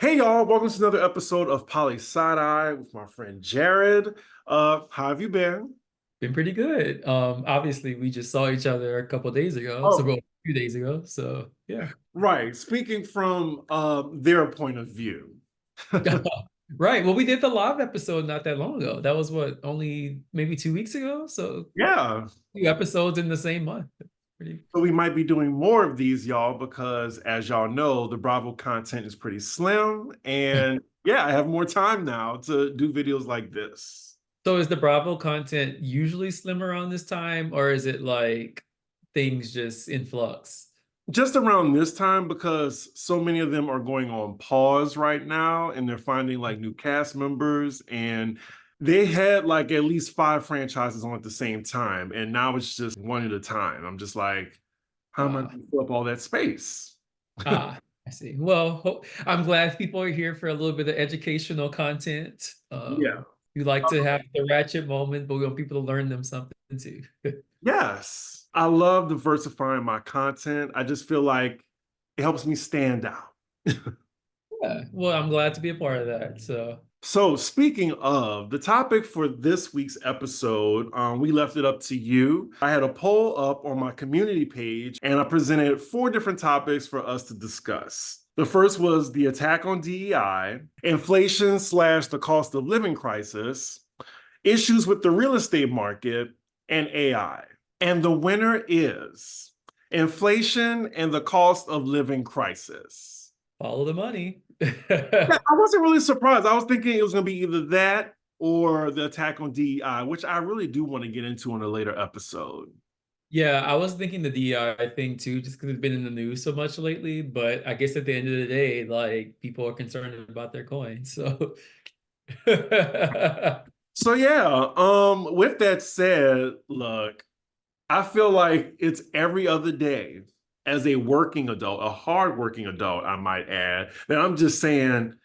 Hey y'all, welcome to another episode of Poly Side Eye with my friend Jared. How have you been? Been pretty good. Obviously, we just saw each other a couple days ago, so Oh, well, a few days ago. So yeah. right. Speaking from their point of view. Right. Well, we did the live episode not that long ago. That was what, only maybe 2 weeks ago. So Yeah. 2 episodes in the same month. Pretty. So we might be doing more of these, y'all, because as y'all know, the Bravo content is pretty slim. And yeah, I have more time now to do videos like this. So is the Bravo content usually slim around this time, or is it like things just in flux? Just around this time because so many of them are going on pause right now and they're finding like new cast members, and they had like at least five franchises on at the same time, and now it's just one at a time. I'm just like, how am I Uh, going to fill up all that space? I see. Well, I'm glad people are here for a little bit of educational content. Yeah. We like to have the ratchet moment, but we want people to learn them something too. Yes, I love diversifying my content. I just feel like it helps me stand out. Yeah. Well, I'm glad to be a part of that. So, So, speaking of the topic for this week's episode, we left it up to you. I had a poll up on my community page and I presented four different topics for us to discuss. The first was the attack on DEI, inflation slash the cost of living crisis, issues with the real estate market, and AI. And the winner is inflation and the cost of living crisis. follow the money. Yeah, I wasn't really surprised. I was thinking it was going to be either that or the attack on DEI, which I really do want to get into in a later episode. Yeah, I was thinking the DI thing too, just because it's been in the news so much lately. But I guess at the end of the day, like people are concerned about their coins. So, So yeah, with that said, look, I feel like it's every other day as a working adult, a hard working adult, I might add, that I'm just saying,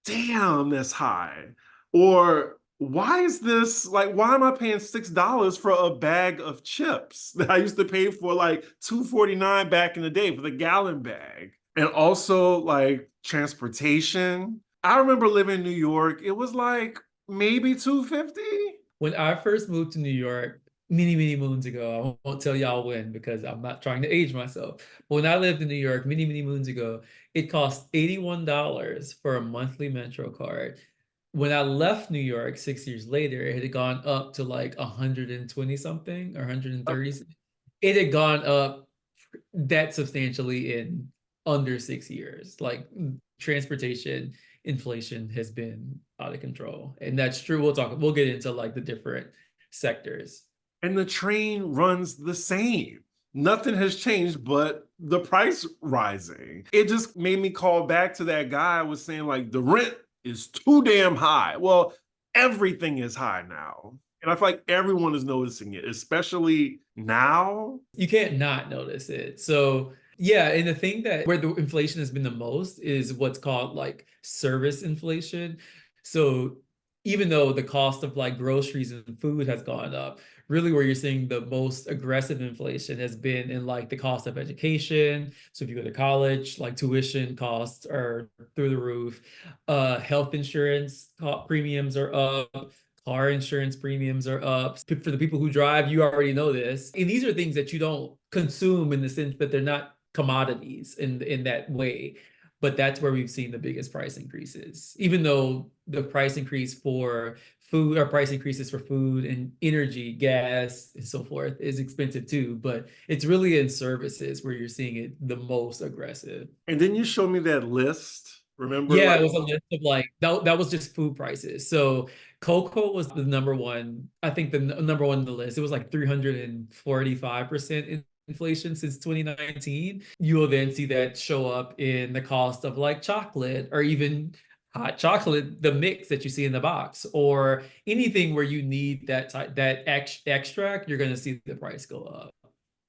damn, that's high. Or why is this like, why am I paying $6 for a bag of chips that I used to pay for like $2.49 back in the day for the gallon bag? And also like transportation. I remember living in New York, it was like maybe 250. when I first moved to New York, many, many moons ago, I won't tell y'all when because I'm not trying to age myself. But when I lived in New York many, many moons ago, it cost $81 for a monthly Metro card. When I left New York 6 years later, it had gone up to like 120 something or 130. It had gone up that substantially in under 6 years. Like transportation inflation has been out of control. And that's true. We'll get into like the different sectors. And the train runs the same. Nothing has changed but the price rising. It just made me call back to that guy who was saying like the rent is too damn high. Well, everything is high now. And I feel like everyone is noticing it, especially now. You can't not notice it. So yeah, and the thing that where the inflation has been the most is what's called like service inflation. So even though the cost of like groceries and food has gone up, really where you're seeing the most aggressive inflation has been in like the cost of education. So if you go to college, like tuition costs are through the roof. Health insurance premiums are up. Car insurance premiums are up. For the people who drive, you already know this. And these are things that you don't consume in the sense that they're not commodities in that way. But that's where we've seen the biggest price increases. Even though the price increase for food or price increases for food and energy, gas, and so forth is expensive too. But it's really in services where you're seeing it the most aggressive. And then you showed me that list. Remember, Yeah, like, it was a list of like that was just food prices. So cocoa was the number one, I think the number one on the list. It was like 345% inflation since 2019. You will then see that show up in the cost of like chocolate or even hot chocolate, the mix that you see in the box, or anything where you need that type that extract, you're gonna see the price go up.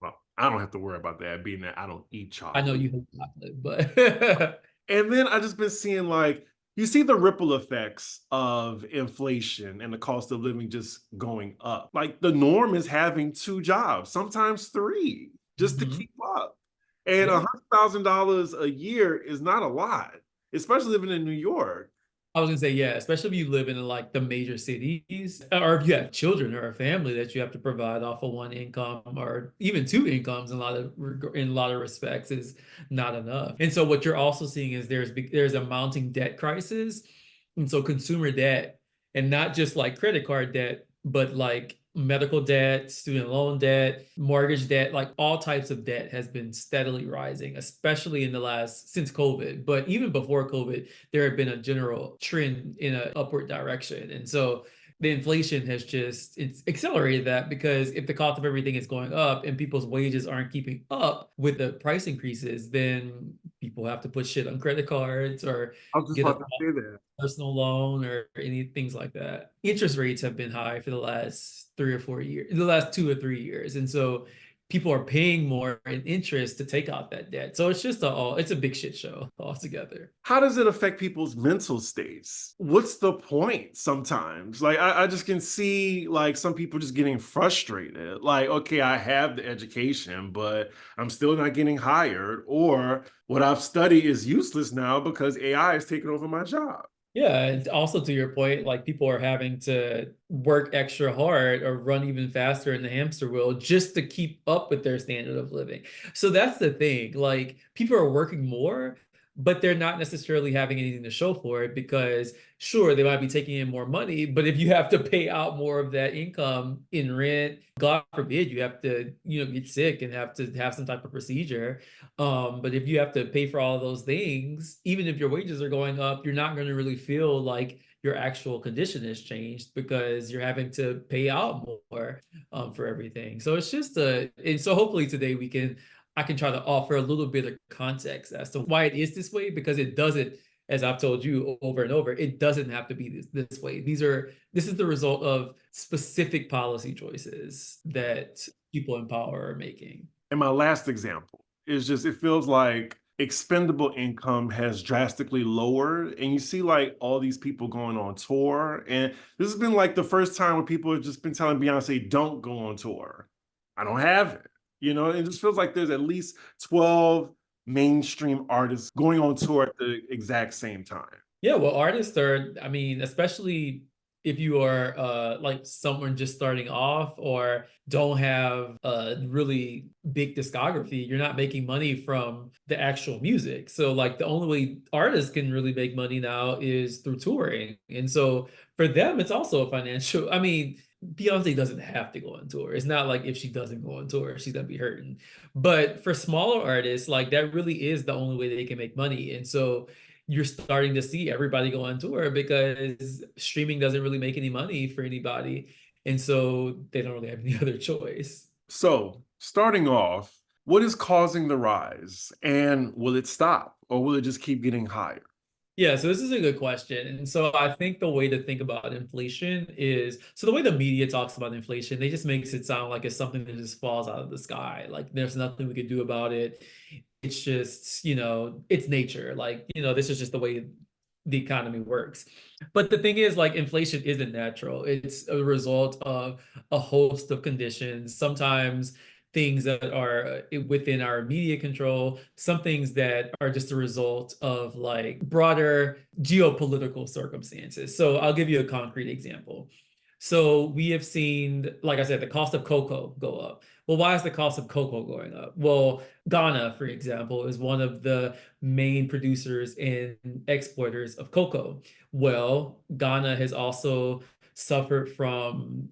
well, I don't have to worry about that being that I don't eat I know chocolate. you hate chocolate, but And then I just been seeing like you see the ripple effects of inflation and the cost of living just going up. Like the norm is having two jobs, sometimes three, just to Mhm. keep up. And Yeah. $100,000 a year is not a lot. especially living in New York. I was gonna say, yeah, especially if you live in like the major cities, or if you have children or a family that you have to provide off of one income or even two incomes in a lot of respects is not enough. And so what you're also seeing is there's a mounting debt crisis, and so consumer debt, and not just like credit card debt, but like medical debt, student loan debt, mortgage debt, like all types of debt has been steadily rising, especially in the last since COVID. But even before COVID, there had been a general trend in an upward direction. And so the inflation has just it's accelerated that because if the cost of everything is going up and people's wages aren't keeping up with the price increases, then people have to put shit on credit cards or I was just get a about to say that. personal loan or any things like that. Interest rates have been high for the last 3 or 4 years, the last 2 or 3 years. And so people are paying more in interest to take out that debt. So it's just it's a big shit show altogether. How does it affect people's mental states? What's the point sometimes? Like, I just can see like some people just getting frustrated. Like, okay, I have the education, but I'm still not getting hired, or what I've studied is useless now because AI is taking over my job. Yeah, and also to your point, like people are having to work extra hard or run even faster in the hamster wheel just to keep up with their standard of living. So that's the thing. Like people are working more, but they're not necessarily having anything to show for it because sure, they might be taking in more money, but if you have to pay out more of that income in rent, God forbid you have to, get sick and have to have some type of procedure, but if you have to pay for all of those things, even if your wages are going up, you're not going to really feel like your actual condition has changed because you're having to pay out more for everything. So it's just and so hopefully today I can try to offer a little bit of context as to why it is this way because it doesn't, as I've told you over and over, it doesn't have to be this way. This is the result of specific policy choices that people in power are making. And my last example is just it feels like expendable income has drastically lowered. And you see like all these people going on tour. And this has been like the first time where people have just been telling Beyonce, don't go on tour. I don't have it. It just feels like there's at least 12 mainstream artists going on tour at the exact same time. Yeah, well, artists are, I mean, especially if you are like someone just starting off or don't have a really big discography, you're not making money from the actual music. So like the only way artists can really make money now is through touring. And so for them, it's also a financial, I mean, Beyonce doesn't have to go on tour. It's not like if she doesn't go on tour, she's gonna be hurting. But for smaller artists, like that really is the only way they can make money. And so you're starting to see everybody go on tour because streaming doesn't really make any money for anybody. And so they don't really have any other choice. So, starting off, what is causing the rise? And will it stop or will it just keep getting higher? Yeah, so this is a good question. And so I think the way to think about inflation is so the way the media talks about inflation, they just makes it sound like it's something that just falls out of the sky. Like there's nothing we could do about it. It's just, it's nature. Like, this is just the way the economy works. But the thing is, like, inflation isn't natural. It's a result of a host of conditions. Sometimes things that are within our immediate control, some things that are just a result of like broader geopolitical circumstances. So I'll give you a concrete example. So we have seen, like I said, the cost of cocoa go up. Well, why is the cost of cocoa going up? Well, Ghana, for example, is one of the main producers and exporters of cocoa. Well, Ghana has also suffered from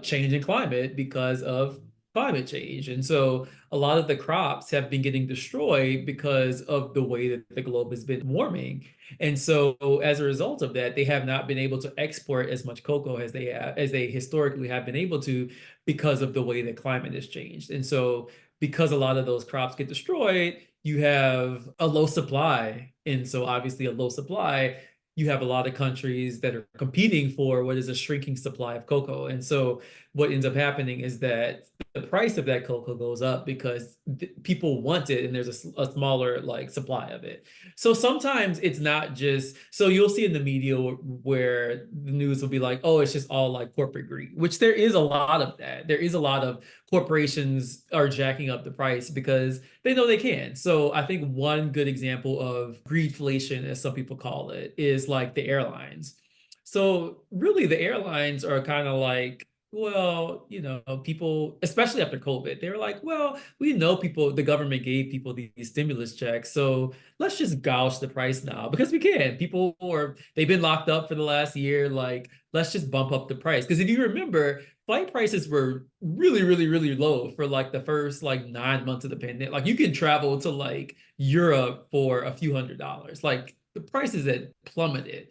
change in climate because of climate change. And so a lot of the crops have been getting destroyed because of the way that the globe has been warming. And so as a result of that, they have not been able to export as much cocoa as they historically have been able to because of the way that climate has changed. And so because a lot of those crops get destroyed, you have a low supply. And so obviously a low supply, you have a lot of countries that are competing for what is a shrinking supply of cocoa. And so what ends up happening is that the price of that cocoa goes up because people want it and there's a smaller like supply of it. So sometimes it's not just, so you'll see in the media where the news will be like, oh, it's just all like corporate greed, which there is a lot of that. There is a lot of corporations are jacking up the price because they know they can. So I think one good example of greedflation, as some people call it, is like the airlines. So really the airlines are kind of like, well, people, especially after COVID, they were like, well, we know people, the government gave people these stimulus checks. So let's just gouge the price now because we can. People are, they've been locked up for the last year. Like, let's just bump up the price. Because if you remember, flight prices were really, really, really low for like the first like 9 months of the pandemic. Like you can travel to like Europe for a few $100s. Like the prices had plummeted.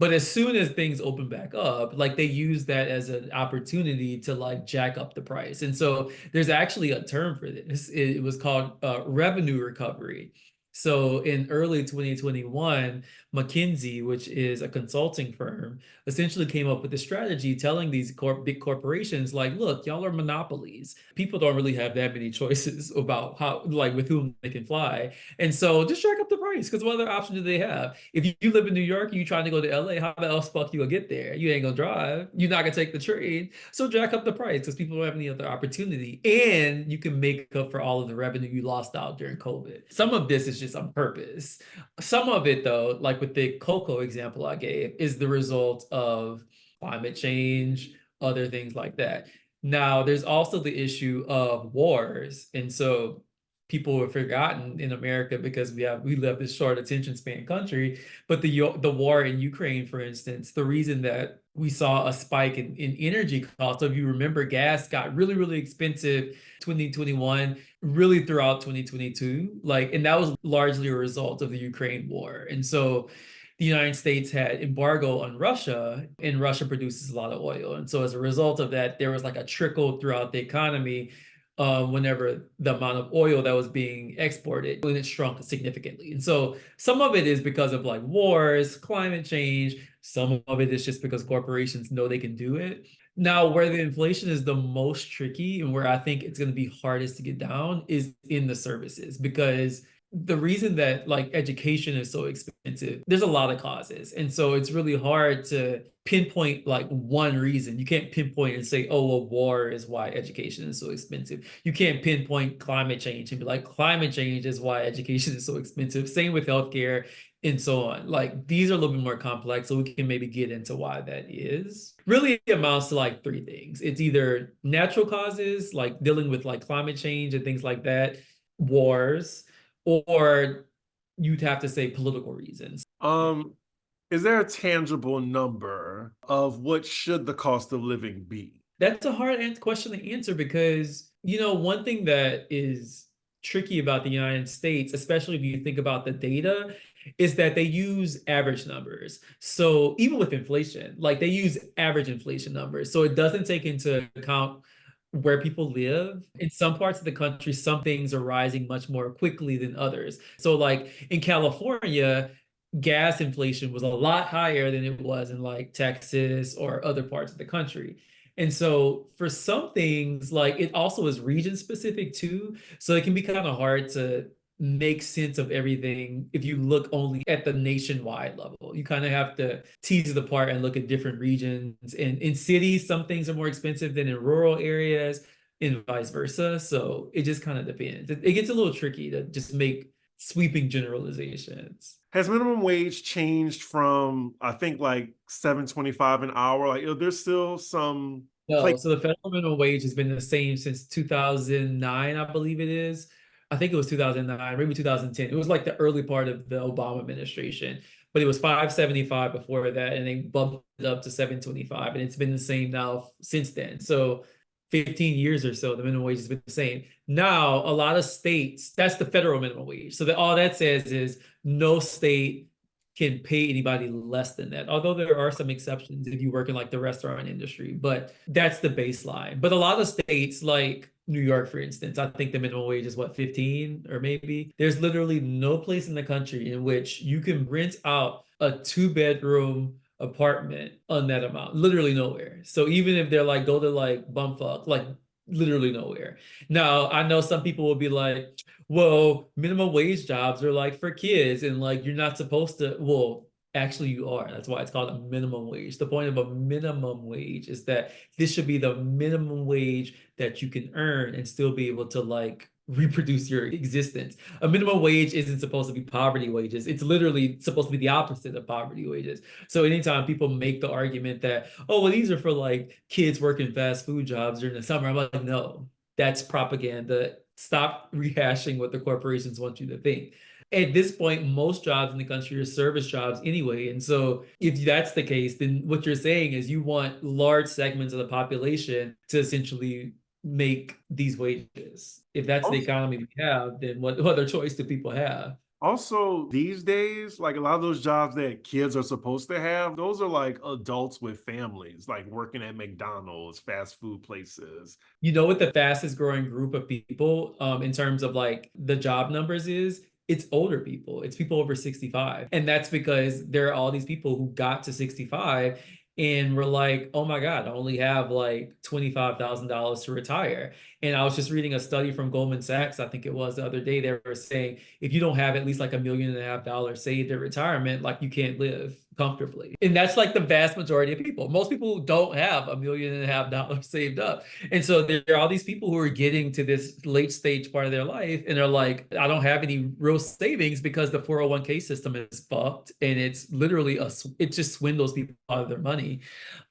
But as soon as things open back up, like they use that as an opportunity to like jack up the price. And so there's actually a term for this. It was called revenue recovery. So in early 2021, McKinsey, which is a consulting firm, essentially came up with a strategy telling these big corporations, like, look, y'all are monopolies. People don't really have that many choices about how, like, with whom they can fly. And so just jack up the price because what other option do they have? If you live in New York and you trying to go to LA, how the else fuck you gonna get there? You ain't gonna drive. You're not gonna take the train. So jack up the price because people don't have any other opportunity. And you can make up for all of the revenue you lost out during COVID. Some of this is just on purpose. Some of it, though, like with the cocoa example I gave, is the result of climate change, other things like that. Now, there's also the issue of wars. And so people have forgotten in America because we live this short attention span country. But the war in Ukraine, for instance, the reason that we saw a spike in energy costs. So if you remember, gas got really, really expensive 2021, really throughout 2022. Like, and that was largely a result of the Ukraine war. And so the United States had embargo on Russia, and Russia produces a lot of oil. And so as a result of that, there was like a trickle throughout the economy whenever the amount of oil that was being exported, and it shrunk significantly. And so some of it is because of like wars, climate change. Some of it is just because corporations know they can do it. Now, where the inflation is the most tricky and where I think it's going to be hardest to get down is in the services, because the reason that like education is so expensive, there's a lot of causes. And so it's really hard to pinpoint like one reason. You can't pinpoint and say, oh, well, war is why education is so expensive. You can't pinpoint climate change and be like, climate change is why education is so expensive. Same with healthcare and so on. Like these are a little bit more complex, so we can maybe get into why that is. Really it amounts to like three things. It's either natural causes, like dealing with like climate change and things like that, wars, or you'd have to say political reasons. Um, is there a tangible number of what should the cost of living be? That's a hard question to answer because, one thing that is tricky about the United States, especially if you think about the data, is that they use average numbers. So even with inflation, like they use average inflation numbers. So it doesn't take into account where people live. In some parts of the country, some things are rising much more quickly than others. So like in California, gas inflation was a lot higher than it was in like Texas or other parts of the country. And so for some things, like it also is region specific too. So it can be kind of hard to make sense of everything if you look only at the nationwide level. You kind of have to tease it apart and look at different regions. And in cities, some things are more expensive than in rural areas and vice versa. So it just kind of depends. It gets a little tricky to just make sweeping generalizations. Has minimum wage changed from I think like 7.25 an hour? Like there's still some place. No, so the federal minimum wage has been the same since 2009, I believe it is. I think it was 2009, maybe 2010. It was like the early part of the Obama administration, but it was 575 before that, and they bumped it up to 725, and it's been the same now since then. So 15 years or so, the minimum wage has been the same. Now, a lot of states, that's the federal minimum wage. So that all that says is no state can pay anybody less than that. Although there are some exceptions if you work in like the restaurant industry, but that's the baseline. But a lot of states like New York, for instance, I think the minimum wage is what, 15 or maybe. There's literally no place in the country in which you can rent out a two-bedroom apartment on that amount, literally nowhere. So even if they're like, go to like bumfuck, like literally nowhere. Now, I know some people will be like, well, minimum wage jobs are like for kids and like you're not supposed to, well, actually you are. That's why it's called a minimum wage. The point of a minimum wage is that this should be the minimum wage that you can earn and still be able to like reproduce your existence. A minimum wage isn't supposed to be poverty wages. It's literally supposed to be the opposite of poverty wages. So anytime people make the argument that, oh, well, these are for like kids working fast food jobs during the summer, I'm like, no, that's propaganda. Stop rehashing what the corporations want you to think. At this point, most jobs in the country are service jobs anyway. And so if that's the case, then what you're saying is you want large segments of the population to essentially make these wages. If that's the Also, economy we have, then what other choice do people have? also, these days, like a lot of those jobs that kids are supposed to have, those are like adults with families, like working at McDonald's, fast food places. You know what the fastest growing group of people in terms of like the job numbers is? It's older people. It's people over 65. And that's because there are all these people who got to 65 and were like, oh my God, I only have like $25,000 to retire. And I was just reading a study from Goldman Sachs, I think it was the other day. They were saying if you don't have at least like $1.5 million saved at retirement, like you can't live comfortably. And that's like the vast majority of people. Most people don't have $1.5 million saved up. And so there are all these people who are getting to this late stage part of their life and they're like, I don't have any real savings because the 401k system is fucked and it's literally it just swindles people out of their money.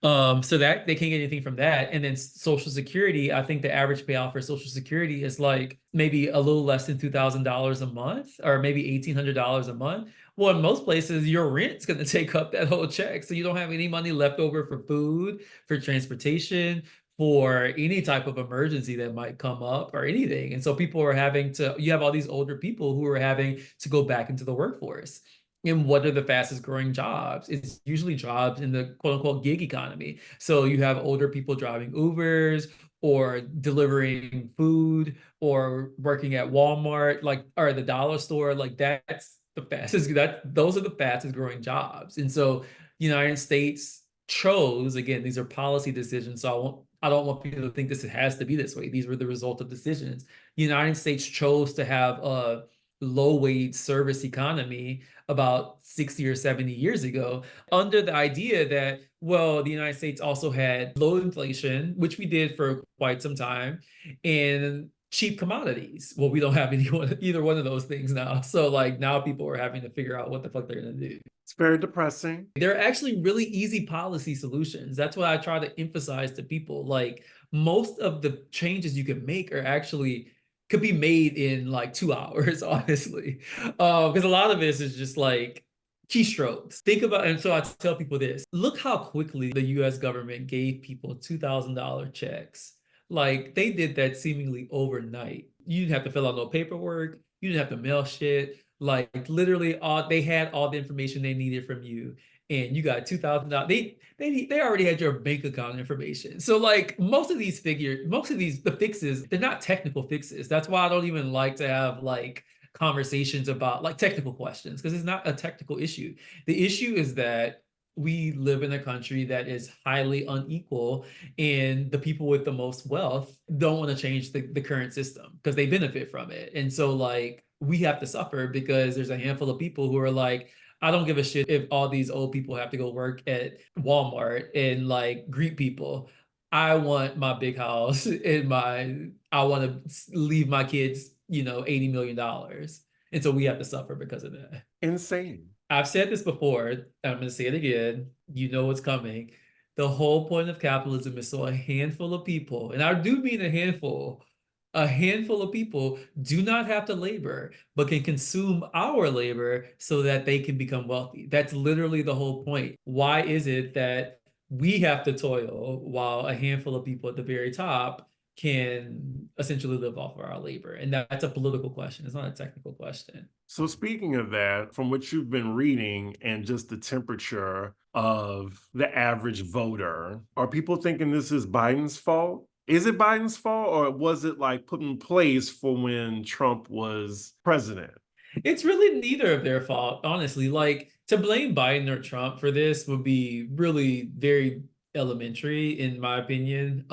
So that they can't get anything from that. And then Social Security, I think the average payout for Social Security is like maybe a little less than $2,000 a month or maybe $1,800 a month. Well, in most places, your rent's going to take up that whole check. So you don't have any money left over for food, for transportation, for any type of emergency that might come up or anything. And so people are having to, you have all these older people who are having to go back into the workforce. And what are the fastest growing jobs? It's usually jobs in the quote unquote gig economy. So you have older people driving Ubers or delivering food or working at Walmart, like, or the dollar store. Like that's the fastest, those are the fastest growing jobs. And so United States chose, again, these are policy decisions. So I don't want people to think this has to be this way. These were the result of decisions. United States chose to have a low wage service economy about 60 or 70 years ago under the idea that, well, the United States also had low inflation, which we did for quite some time, and cheap commodities. Well, we don't have either one of those things now. So like now people are having to figure out what the fuck they're gonna do. It's very depressing. They're actually really easy policy solutions. That's what I try to emphasize to people. Like most of the changes you can make are actually could be made in like 2 hours, honestly. Because a lot of this is just like keystrokes. Think about, and so I tell people this, look how quickly the US government gave people $2,000 checks. Like they did that seemingly overnight. You didn't have to fill out no paperwork. You didn't have to mail shit. Like literally all they had all the information they needed from you. And you got $2,000. They already had your bank account information. So like most of these the fixes, they're not technical fixes. That's why I don't even like to have like conversations about like technical questions because it's not a technical issue. The issue is that we live in a country that is highly unequal and the people with the most wealth don't want to change the current system because they benefit from it. And so like we have to suffer because there's a handful of people who are like, I don't give a shit if all these old people have to go work at Walmart and like greet people. I want my big house and I want to leave my kids, $80 million. And so we have to suffer because of that. Insane. I've said this before, and I'm going to say it again. You know what's coming. The whole point of capitalism is so a handful of people, and I do mean a handful of people do not have to labor, but can consume our labor so that they can become wealthy. That's literally the whole point. Why is it that we have to toil while a handful of people at the very top can essentially live off of our labor? And that's a political question. It's not a technical question. So, speaking of that, from what you've been reading and just the temperature of the average voter, are people thinking this is Biden's fault? Is it Biden's fault or was it like put in place for when Trump was president? It's really neither of their fault, honestly. Like To blame Biden or Trump for this would be really very elementary, in my opinion,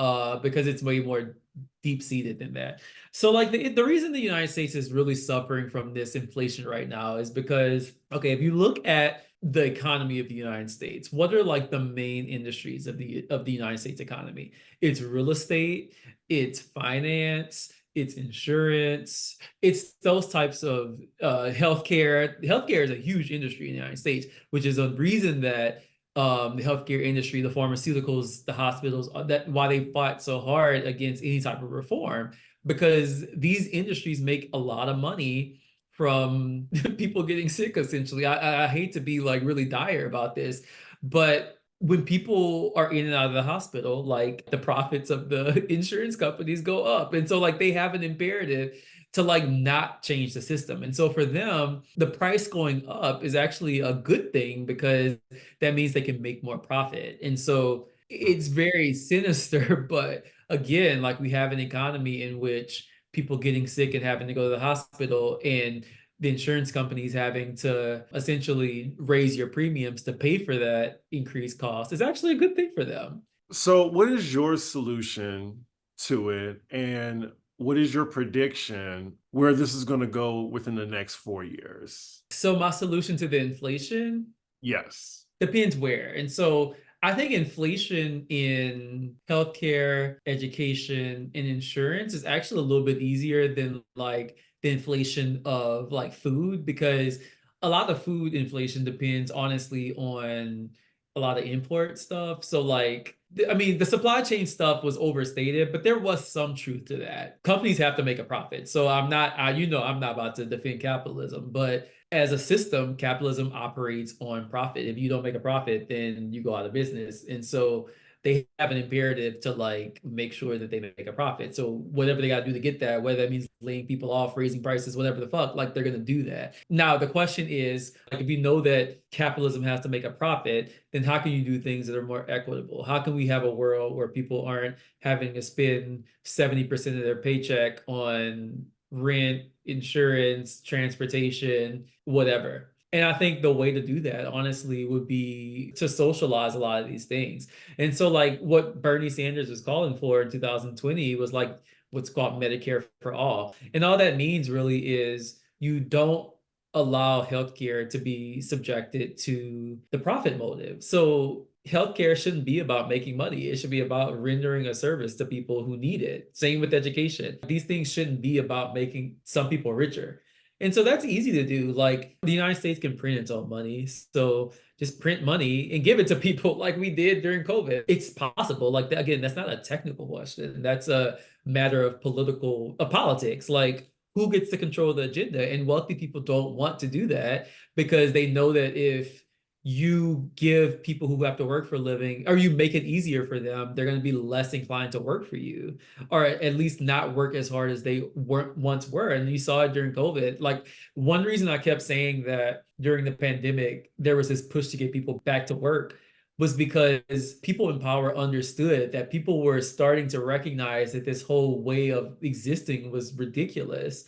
because it's way more deep-seated than that. So, like, the reason the United States is really suffering from this inflation right now is because, okay, if you look at the economy of the United States, what are like the main industries of the United States economy? It's real estate, it's finance, it's insurance, it's those types of healthcare. Healthcare is a huge industry in the United States, which is a reason that the healthcare industry, the pharmaceuticals, the hospitals, that why they fought so hard against any type of reform, because these industries make a lot of money from people getting sick, essentially. I hate to be like really dire about this, but when people are in and out of the hospital, like the profits of the insurance companies go up. And so like they have an imperative to like not change the system. And so for them, the price going up is actually a good thing because that means they can make more profit. And so it's very sinister, but again, like we have an economy in which people getting sick and having to go to the hospital, and the insurance companies having to essentially raise your premiums to pay for that increased cost is actually a good thing for them. So, what is your solution to it? And what is your prediction where this is going to go within the next 4 years? So my solution to the inflation Yes. depends where. And so I think inflation in healthcare, education, and insurance is actually a little bit easier than like the inflation of like food, because a lot of food inflation depends honestly on a lot of import stuff. So like I mean, the supply chain stuff was overstated, but there was some truth to that. Companies have to make a profit. So I'm not about to defend capitalism, but as a system, capitalism operates on profit. If you don't make a profit, then you go out of business. And so they have an imperative to like make sure that they make a profit. So whatever they got to do to get that, whether that means laying people off, raising prices, whatever the fuck, like they're going to do that. Now, the question is, like, if you know that capitalism has to make a profit, then how can you do things that are more equitable? How can we have a world where people aren't having to spend 70% of their paycheck on rent, insurance, transportation, whatever? And I think the way to do that, honestly, would be to socialize a lot of these things. And so, like, what Bernie Sanders was calling for in 2020 was like what's called Medicare for all. And all that means really is you don't allow healthcare to be subjected to the profit motive. So healthcare shouldn't be about making money. It should be about rendering a service to people who need it. Same with education. These things shouldn't be about making some people richer. And so that's easy to do. Like the United States can print its own money. So just print money and give it to people like we did during COVID. It's possible. Like again, that's not a technical question. That's a matter of politics. Like who gets to control the agenda? And wealthy people don't want to do that because they know that if you give people who have to work for a living, or you make it easier for them, they're going to be less inclined to work for you, or at least not work as hard as they once were. And you saw it during COVID. Like one reason I kept saying that during the pandemic, there was this push to get people back to work was because people in power understood that people were starting to recognize that this whole way of existing was ridiculous.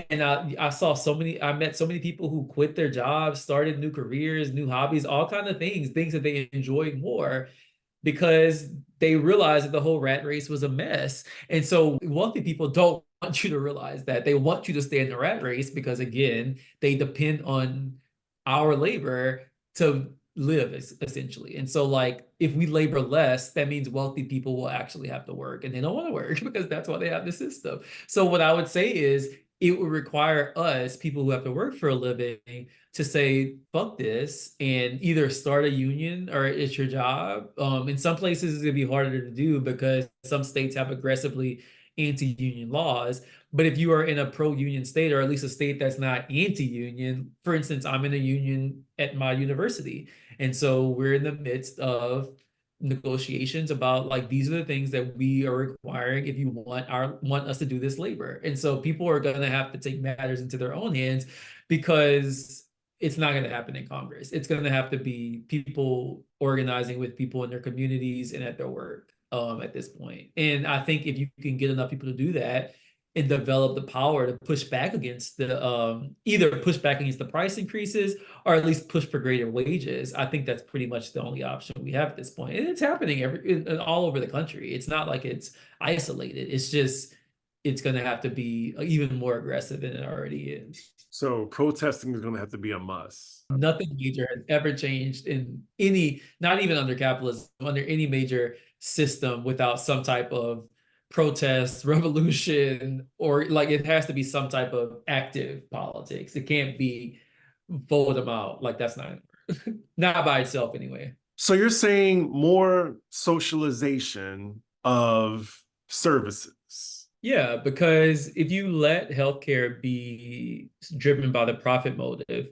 And I met so many people who quit their jobs, started new careers, new hobbies, all kind of things that they enjoyed more because they realized that the whole rat race was a mess. And so wealthy people don't want you to realize that. They want you to stay in the rat race because again, they depend on our labor to live essentially. And so like if we labor less, that means wealthy people will actually have to work and they don't want to work because that's why they have the system. So what I would say is it would require us, people who have to work for a living, to say, fuck this, and either start a union or it's your job. In some places, it's gonna be harder to do because some states have aggressively anti-union laws. But if you are in a pro-union state, or at least a state that's not anti-union, for instance, I'm in a union at my university. And so we're in the midst of negotiations about like these are the things that we are requiring if you want us to do this labor. And so people are going to have to take matters into their own hands because it's not going to happen in Congress. It's going to have to be people organizing with people in their communities and at their work at this point. And I think if you can get enough people to do that, and develop the power to push back against the either push back against the price increases or at least push for greater wages. I think that's pretty much the only option we have at this point. And it's happening all over the country. It's not like it's isolated. It's just it's going to have to be even more aggressive than it already is. So protesting is going to have to be a must. Nothing major has ever changed in any, not even under capitalism, under any major system without some type of protest, revolution, or like it has to be some type of active politics. It can't be vote them out. Like that's not not by itself anyway. So you're saying more socialization of services. Yeah, because if you let healthcare be driven by the profit motive,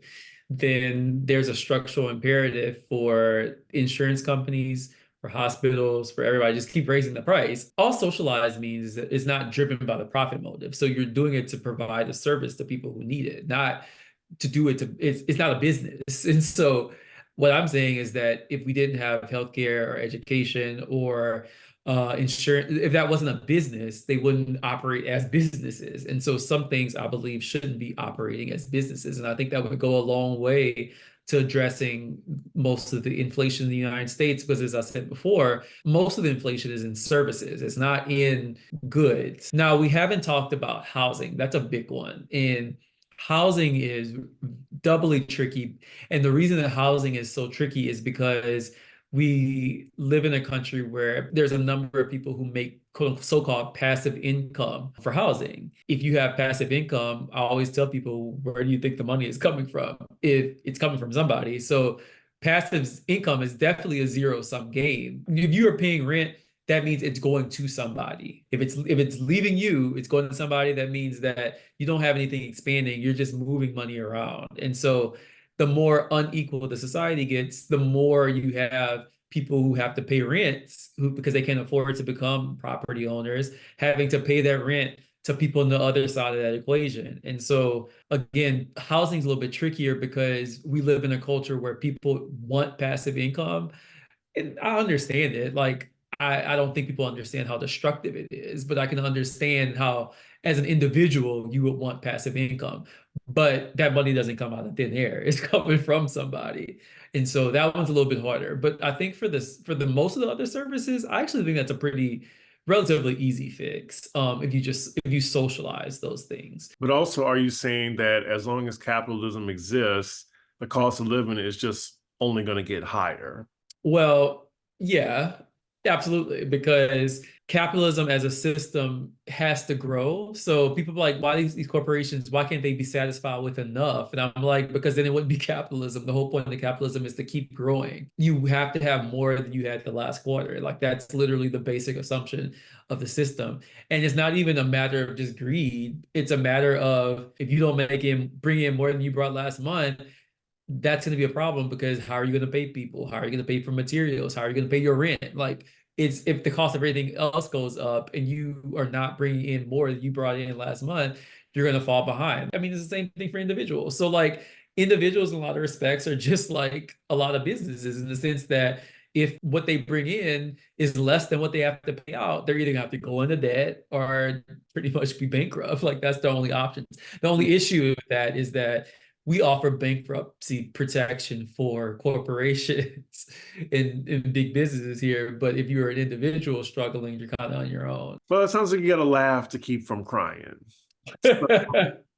then there's a structural imperative for insurance companies, for hospitals, for everybody, just keep raising the price. All socialized means is that it's not driven by the profit motive. So you're doing it to provide a service to people who need it, not to do it to, it's not a business. And so what I'm saying is that if we didn't have healthcare or education or insurance, if that wasn't a business, they wouldn't operate as businesses. And so some things I believe shouldn't be operating as businesses. And I think that would go a long way to addressing most of the inflation in the United States, because as I said before, most of the inflation is in services. It's not in goods. Now, we haven't talked about housing. That's a big one. And housing is doubly tricky. And the reason that housing is so tricky is because we live in a country where there's a number of people who make so-called passive income for housing. If you have passive income, I always tell people, where do you think the money is coming from? If it's coming from somebody. So passive income is definitely a zero-sum game. If you are paying rent, that means it's going to somebody. If it's leaving you, it's going to somebody. That means that you don't have anything expanding. You're just moving money around. And so the more unequal the society gets, the more you have people who have to pay rents because they can't afford to become property owners, having to pay their rent to people on the other side of that equation. And so again, housing is a little bit trickier because we live in a culture where people want passive income. And I understand it. Like, I don't think people understand how destructive it is, but I can understand how, as an individual, you would want passive income. But that money doesn't come out of thin air. It's coming from somebody. And so that one's a little bit harder. But I think for this, for the most of the other services, I actually think that's a pretty relatively easy fix. If you socialize those things. But also, are you saying that as long as capitalism exists, the cost of living is just only going to get higher? Well, yeah, absolutely. Because capitalism as a system has to grow. So people are like, why these corporations, why can't they be satisfied with enough? And I'm like, because then it wouldn't be capitalism. The whole point of capitalism is to keep growing. You have to have more than you had the last quarter. Like that's literally the basic assumption of the system. And it's not even a matter of just greed. It's a matter of if you don't bring in more than you brought last month, that's going to be a problem because how are you going to pay people? How are you going to pay for materials? How are you going to pay your rent? Like it's if the cost of everything else goes up and you are not bringing in more than you brought in last month, you're going to fall behind. I mean, it's the same thing for individuals. So like individuals in a lot of respects are just like a lot of businesses in the sense that if what they bring in is less than what they have to pay out, they're either going to have to go into debt or pretty much be bankrupt. Like that's the only options. The only issue with that is that we offer bankruptcy protection for corporations and big businesses here. But if you're an individual struggling, you're kind of on your own. Well, it sounds like you got to laugh to keep from crying. So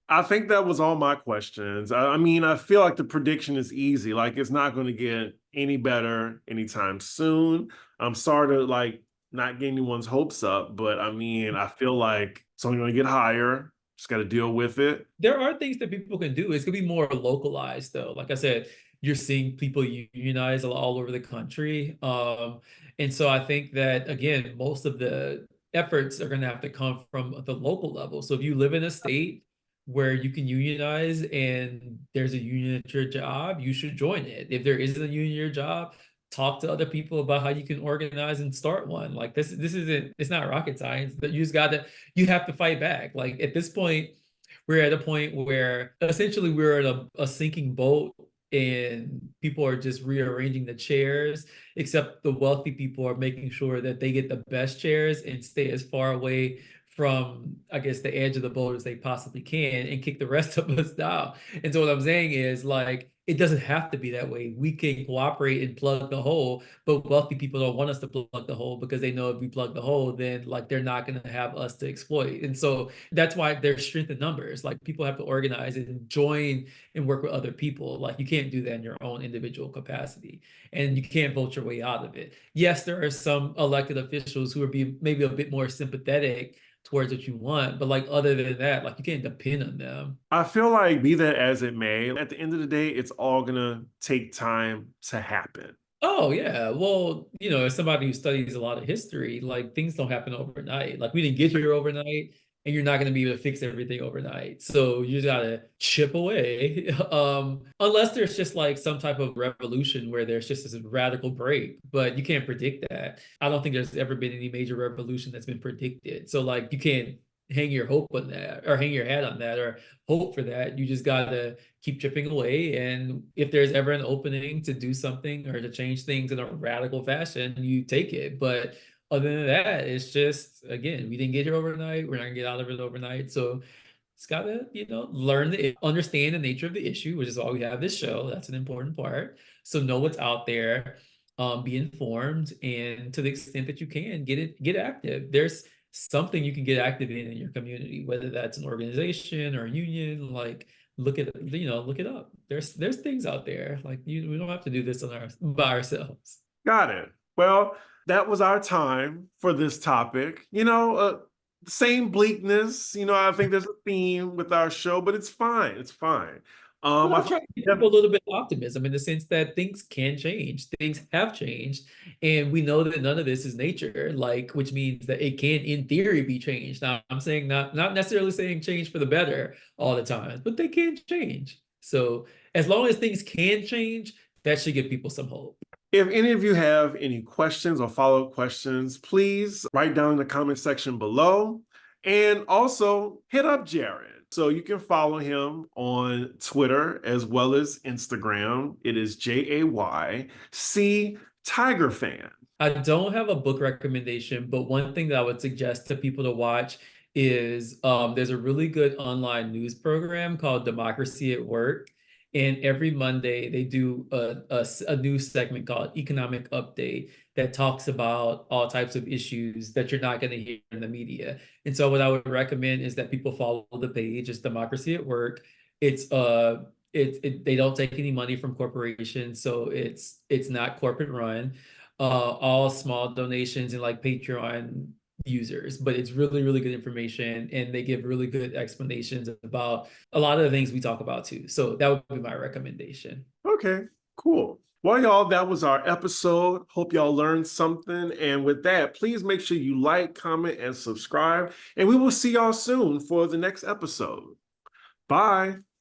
I think that was all my questions. I mean, I feel like the prediction is easy. Like it's not going to get any better anytime soon. I'm sorry to like not get anyone's hopes up, but I mean, I feel like it's only going to get higher. Just got to deal with it. There are things that people can do. It's gonna be more localized though. Like I said, you're seeing people unionize all over the country. And so I think that again, most of the efforts are gonna have to come from the local level. So if you live in a state where you can unionize and there's a union at your job, you should join it. If there isn't a union at your job, talk to other people about how you can organize and start one. Like this isn't, it's not rocket science. That you have to fight back. Like at this point, we're at a point where essentially we're in a sinking boat and people are just rearranging the chairs, except the wealthy people are making sure that they get the best chairs and stay as far away from, I guess, the edge of the boat as they possibly can and kick the rest of us down. And so what I'm saying is like, it doesn't have to be that way. We can cooperate and plug the hole, but wealthy people don't want us to plug the hole because they know if we plug the hole, then like they're not going to have us to exploit. And so that's why there's strength in numbers. Like people have to organize and join and work with other people. Like you can't do that in your own individual capacity, and you can't vote your way out of it. Yes, there are some elected officials who are maybe a bit more sympathetic towards what you want, but like other than that, like you can't depend on them. I feel like be that as it may, at the end of the day, it's all gonna take time to happen. Oh yeah. Well, as somebody who studies a lot of history, like things don't happen overnight. Like we didn't get here overnight, and you're not going to be able to fix everything overnight. So you just gotta chip away. Unless there's just like some type of revolution where there's just this radical break, but you can't predict that. I don't think there's ever been any major revolution that's been predicted. So like you can't hang your hope on that or hang your hat on that or hope for that. You just gotta keep chipping away. And if there's ever an opening to do something or to change things in a radical fashion, you take it. But other than that, it's just, again, we didn't get here overnight. We're not gonna get out of it overnight. So it's gotta, understand the nature of the issue, which is why we have this show. That's an important part. So know what's out there, be informed, and to the extent that you can, get active. There's something you can get active in your community, whether that's an organization or a union. Like look it up. There's things out there. Like we don't have to do this by ourselves. Got it. Well, that was our time for this topic. Same bleakness. I think there's a theme with our show, but it's fine. It's fine. Well, I I'm thought trying to give people a little bit of optimism in the sense that things can change, things have changed, and we know that none of this is nature, like which means that it can, in theory, be changed. Now, I'm saying not necessarily saying change for the better all the time, but they can change. So as long as things can change, that should give people some hope. if any of you have any questions or follow-up questions, please write down in the comment section below. And also hit up Jared. So you can follow him on Twitter as well as Instagram. It is JAYC Tiger Fan. I don't have a book recommendation, but one thing that I would suggest to people to watch is there's a really good online news program called Democracy at Work. And every Monday they do a news segment called Economic Update that talks about all types of issues that you're not going to hear in the media. And so what I would recommend is that people follow the page. It's Democracy at Work. It's they don't take any money from corporations, so it's not corporate run. All small donations and like Patreon users, but it's really, really good information, and they give really good explanations about a lot of the things we talk about too. So that would be my recommendation. Okay, cool. Well, y'all, that was our episode. Hope y'all learned something. And with that, please make sure you like, comment, and subscribe. And we will see y'all soon for the next episode. Bye.